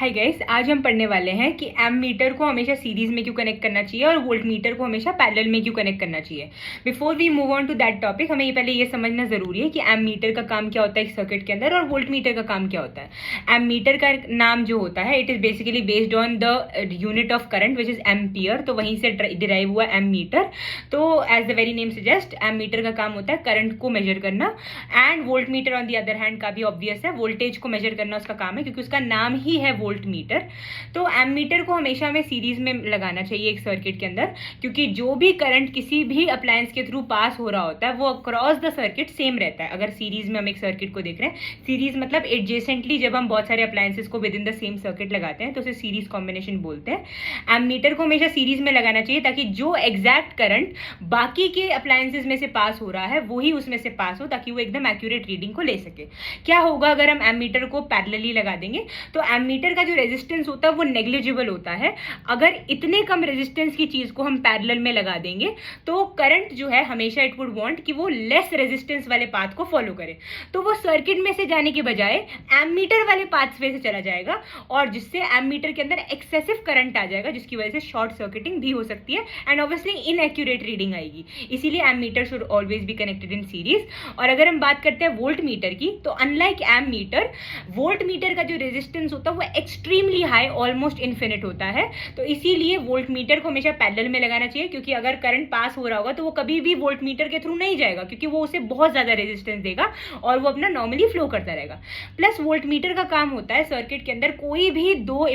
Hi guys, आज हम पढ़ने वाले हैं कि एम मीटर को हमेशा सीरीज में क्यों कनेक्ट करना चाहिए और वोल्ट मीटर को हमेशा पैरेलल में क्यों कनेक्ट करना चाहिए। Before we move on to that topic, हमें पहले ये समझना जरूरी है कि एम मीटर का काम क्या होता है एक सर्किट के अंदर और वोल्ट मीटर का काम क्या होता है। एम मीटर का नाम जो होता है, it is basically based on the unit of current which is ampere, तो वहीं से डिराइव हुआ एम मीटर। तो as the very name suggest, ammeter का काम होता है करंट को मेजर करना, and voltmeter on the other hand का भी ऑब्वियस है, वोल्टेज को मेजर करना उसका काम है क्योंकि उसका नाम ही है वोल्ट मीटर। तो एमीटर को हमेशा हमें सीरीज में लगाना चाहिए एक सर्किट के अंदर, क्योंकि जो भी करंट किसी भी अप्लायंस के थ्रू पास हो रहा होता है वो अक्रॉस द सर्किट सेम रहता है। अगर सीरीज में हम एक सर्किट को देख रहे हैं, सीरीज मतलब एडजेसेंटली जब हम बहुत सारे अप्लायंसेस को with in the same circuit लगाते हैं तो उसे सीरीज कॉम्बिनेशन बोलते हैं। एमीटर को हमेशा सीरीज में लगाना चाहिए ताकि जो एग्जैक्ट करंट बाकी के अप्लायंसेस में से पास हो रहा है वही उसमें से पास हो, ताकि वो एकदम एक्यूरेट रीडिंग को ले सके। क्या होगा अगर हम एमीटर को पैरेलली लगा देंगे, तो एमीटर का जो रेजिस्टेंस होता है वो नेग्लिजिबल होता है। अगर इतने कम रेजिस्टेंस की चीज को हम पैरेलल में लगा देंगे तो करंट जो है हमेशा इट वुड वांट कि वो लेस रेजिस्टेंस वाले पाथ को फॉलो करे, तो वो सर्किट में से जाने के बजाय एमीटर वाले पाथवे से चला जाएगा और जिससे एमीटर के अंदर एक्सेसिव करंट आ जाएगा, जिसकी वजह से शॉर्ट सर्किटिंग भी हो सकती है एंड ऑब्वियसली इनएक्यूरेट रीडिंग आएगी। इसीलिए ammeter should always be connected in series. और अगर हम बात करते हैं वोल्ट मीटर की, तो unlike ammeter, voltmeter का जो रेजिस्टेंस होता है वो एक्सट्रीमली हाई, ऑलमोस्ट इन्फिनिट होता है। तो इसीलिए वोल्ट मीटर को हमेशा पैरेलल में लगाना चाहिए, क्योंकि अगर करंट पास हो रहा होगा तो वो कभी भी वोल्ट मीटर के थ्रू नहीं जाएगा, क्योंकि वो उसे बहुत ज्यादा रेजिस्टेंस देगा और वो अपना नॉर्मली फ्लो करता रहेगा। प्लस वोल्ट मीटर का काम होता है सर्किट के अंदर कोई भी दो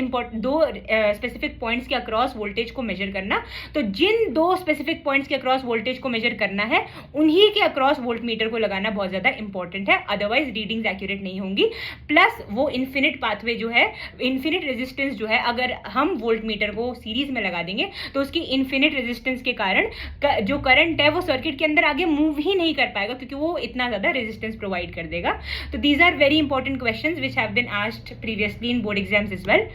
स्पेसिफिक पॉइंट्स के अक्रॉस वोल्टेज को मेजर करना। तो जिन दो स्पेसिफिक पॉइंट्स के अक्रॉस वोल्टेज को मेजर करना है उन्हीं के अक्रॉस वोल्ट मीटर को लगाना बहुत ज्यादा इंपॉर्टेंट है, अदरवाइज रीडिंग्स एक्यूरेट नहीं होंगी। प्लस वो इन्फिनिट पाथवे जो है, इन्फिनिट रेजिस्टेंस जो है, अगर हम वोल्ट मीटर को सीरीज में लगा देंगे तो उसकी इन्फिनिट रेजिस्टेंस के कारण जो करंट है वो सर्किट के अंदर आगे मूव ही नहीं कर पाएगा, क्योंकि वो इतना ज्यादा रेजिस्टेंस प्रोवाइड कर देगा। तो these are very important questions which have been asked previously in board exams as well.